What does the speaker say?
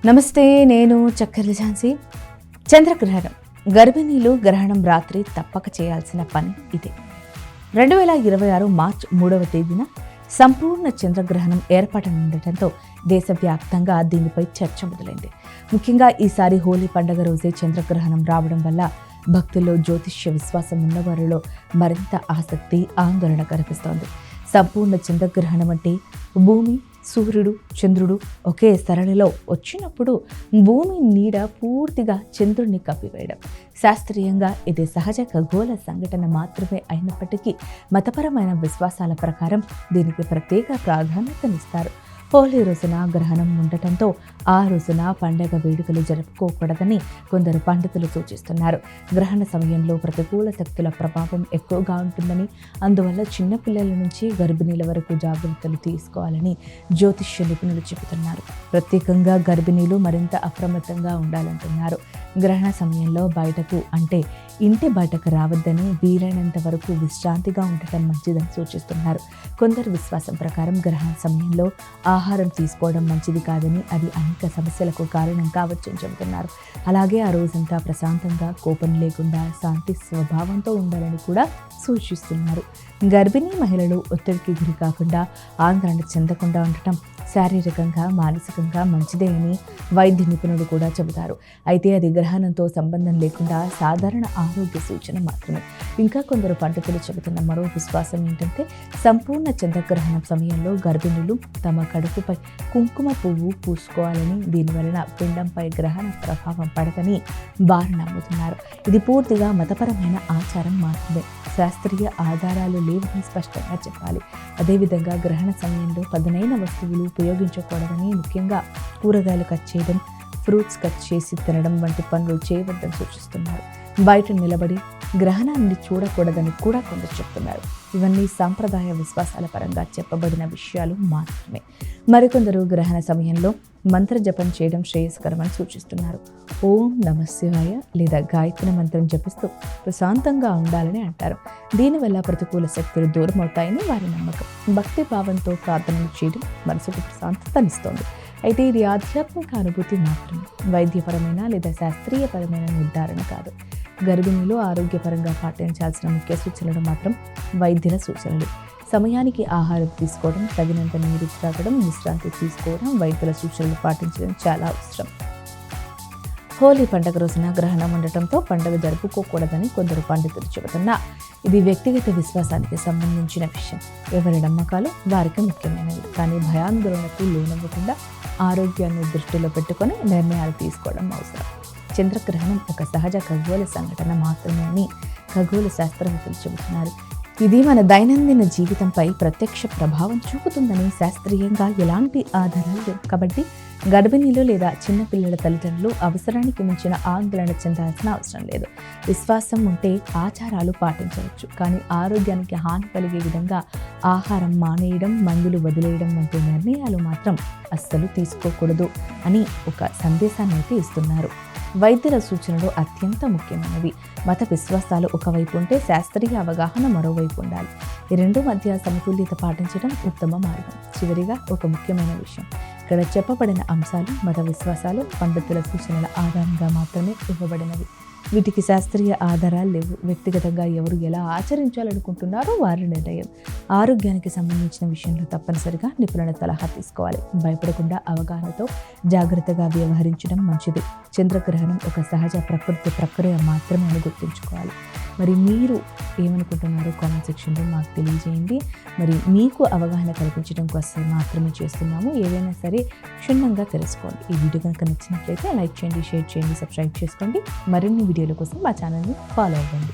నమస్తే, నేను చక్కెర్ల ఝాన్సీ. చంద్రగ్రహణం, గర్భిణీలు గ్రహణం రాత్రి తప్పక చేయాల్సిన పని ఇదే. 2026 మార్చి 3వ తేదీన సంపూర్ణ చంద్రగ్రహణం ఏర్పడనుండటంతో దేశవ్యాప్తంగా దీనిపై చర్చ మొదలైంది. ముఖ్యంగా ఈసారి హోలీ పండుగ రోజే చంద్రగ్రహణం రావడం వల్ల భక్తుల్లో జ్యోతిష్య విశ్వాసం ఉన్నవారిలో మరింత ఆసక్తి, ఆందోళన కనిపిస్తోంది. సంపూర్ణ చంద్రగ్రహణం అంటే భూమి, సూర్యుడు, చంద్రుడు ఒకే సరళిలో వచ్చినప్పుడు భూమి నీడ పూర్తిగా చంద్రుడిని కప్పివేయడం. శాస్త్రీయంగా ఇది సహజ ఖగోళ సంఘటన మాత్రమే అయినప్పటికీ మతపరమైన విశ్వాసాల ప్రకారం దీనికి ప్రత్యేక ప్రాధాన్యతనిస్తారు. హోలీ రోజున గ్రహణం ఉండటంతో ఆ రోజున పండగ వేడుకలు జరుపుకోకూడదని కొందరు పండితులు సూచిస్తున్నారు. గ్రహణ సమయంలో ప్రతికూల శక్తుల ప్రభావం ఎక్కువగా ఉంటుందని, అందువల్ల చిన్నపిల్లల నుంచి గర్భిణీల వరకు జాగ్రత్తలు తీసుకోవాలని జ్యోతిష్య నిపుణులు చెబుతున్నారు. ప్రత్యేకంగా గర్భిణీలు మరింత అప్రమత్తంగా ఉండాలంటున్నారు. గ్రహణ సమయంలో బయటకు అంటే ఇంటి బయటకు రావద్దని, వీలైనంత వరకు విశ్రాంతిగా ఉండటం మంచిదని సూచిస్తున్నారు. కొందరు విశ్వాసం ప్రకారం గ్రహణ సమయంలో ఆహారం తీసుకోవడం మంచిది కాదని, అది అనేక సమస్యలకు కారణం కావచ్చని చెబుతున్నారు. అలాగే ఆ రోజంతా ప్రశాంతంగా, కోపం లేకుండా, శాంతి స్వభావంతో ఉండాలని కూడా సూచిస్తున్నారు. గర్భిణీ మహిళలు ఒత్తిడికి గురి కాకుండా, ఆందోళన చెందకుండా ఉండటం శారీరకంగా, మానసికంగా మంచిదే అని వైద్య నిపుణులు కూడా చెబుతారు. అయితే అది గ్రహణంతో సంబంధం లేకుండా సాధారణ ఆరోగ్య సూచన మాత్రమే. ఇంకా కొందరు పండితులు చెబుతున్న మరో విశ్వాసం ఏంటంటే, సంపూర్ణ చంద్రగ్రహణం సమయంలో గర్భిణులు తమ కడుపుపై కుంకుమ పువ్వు పూసుకోవాలని, దీనివలన పిండంపై గ్రహణ ప్రభావం పడదని వారు నమ్ముతున్నారు. ఇది పూర్తిగా మతపరమైన ఆచారం మాత్రమే, శాస్త్రీయ ఆధారాలు లేవని స్పష్టంగా చెప్పాలి. అదేవిధంగా గ్రహణ సమయంలో పదునైన వస్తువులు ఉపయోగించకూడదని, ముఖ్యంగా కూరగాయలు కట్ చేయడం, ఫ్రూట్స్ కట్ చేసి తినడం వంటి పనులు చేయవద్దని సూచిస్తున్నారు. బయట నిలబడి గ్రహణాన్ని చూడకూడదని కూడా కొందరు చెప్తున్నారు. ఇవన్నీ సాంప్రదాయ విశ్వాసాల పరంగా చెప్పబడిన విషయాలు మాత్రమే. మరికొందరు గ్రహణ సమయంలో మంత్ర జపం చేయడం శ్రేయస్కరమని సూచిస్తున్నారు. ఓం నమః శివాయ లేదా గాయత్రి మంత్రం జపిస్తూ ప్రశాంతంగా ఉండాలని అంటారు. దీనివల్ల ప్రతికూల శక్తులు దూరం అవుతాయని వారి నమ్మకం. భక్తి భావంతో ప్రార్థనలు చేయడం మనసుకు ప్రశాంతతనిస్తోంది. అయితే ఇది ఆధ్యాత్మిక అనుభూతి మాత్రమే, వైద్యపరమైన లేదా శాస్త్రీయపరమైన నిర్ధారణ కాదు. గర్భిణీలు ఆరోగ్యపరంగా పాటించాల్సిన ముఖ్య సూచనలు మాత్రం వైద్యుల సూచనలు. సమయానికి ఆహారం తీసుకోవడం, తగినంత నీరు త్రాగడం, విశ్రాంతి తీసుకోవడం, వైద్యుల సూచనలు పాటించడం చాలా అవసరం. హోలీ పండుగ రోజున గ్రహణం ఉండటంతో పండుగ జరుపుకోకూడదని కొందరు పండితులు చెబుతున్నా ఇది వ్యక్తిగత విశ్వాసానికి సంబంధించిన విషయం. ఎవరి నమ్మకాలు వారికి ముఖ్యమైనవి. కానీ భయాందోళనకు లోనవ్వకుండా ఆరోగ్యాన్ని దృష్టిలో పెట్టుకొని నిర్ణయాలు తీసుకోవడం అవసరం. చంద్రగ్రహణం ఒక సహజ ఖగోళ సంఘటన మాత్రమే అని ఖగోళ శాస్త్రవేత్తలు చెబుతున్నారు. ఇది మన దైనందిన జీవితంపై ప్రత్యక్ష ప్రభావం చూపుతుందని శాస్త్రీయంగా ఎలాంటి ఆధారాలు లేవు. కాబట్టి గర్భిణీలు లేదా చిన్నపిల్లల తల్లిదండ్రులు అవసరానికి మించిన ఆందోళన చెందాల్సిన అవసరం లేదు. విశ్వాసం ఉంటే ఆచారాలు పాటించవచ్చు, కానీ ఆరోగ్యానికి హాని కలిగే విధంగా ఆహారం మానేయడం, మందులు వదిలేయడం వంటి నిర్ణయాలు మాత్రం అస్సలు తీసుకోకూడదు అని ఒక సందేశాన్ని అయితే ఇస్తున్నారు. వైద్యుల సూచనలు అత్యంత ముఖ్యమైనవి. మత విశ్వాసాలు ఒకవైపు ఉంటే శాస్త్రీయ అవగాహన మరోవైపు ఉండాలి. ఈ రెండు మధ్య సమతుల్యత పాటించడం ఉత్తమ మార్గం. చివరిగా ఒక ముఖ్యమైన విషయం, ఇక్కడ చెప్పబడిన అంశాలు మత విశ్వాసాలు పండితుల సూచనల ఆధారంగా మాత్రమే ఇవ్వబడినవి. వీటికి శాస్త్రీయ ఆధారాలు లేవు. వ్యక్తిగతంగా ఎవరు ఎలా ఆచరించాలనుకుంటున్నారో వారి నిర్ణయం. ఆరోగ్యానికి సంబంధించిన విషయంలో తప్పనిసరిగా నిపుణుల సలహా తీసుకోవాలి. భయపడకుండా అవగాహనతో జాగ్రత్తగా వ్యవహరించడం మంచిది. చంద్రగ్రహణం ఒక సహజ ప్రకృతి ప్రక్రియ మాత్రమే అని గుర్తుంచుకోవాలి. మరి మీరు ఏమనుకుంటున్నారో కామెంట్ సెక్షన్లో మాకు తెలియజేయండి. మరి మీకు అవగాహన కల్పించడం కోసం మాత్రమే చేస్తున్నాము. ఏదైనా సరే క్షుణ్ణంగా తెలుసుకోండి. ఈ వీడియో కనుక నచ్చినట్లయితే లైక్ చేయండి, షేర్ చేయండి, సబ్స్క్రైబ్ చేసుకోండి. మరిన్ని వీడియోల కోసం మా ఛానల్ని ఫాలో అవ్వండి.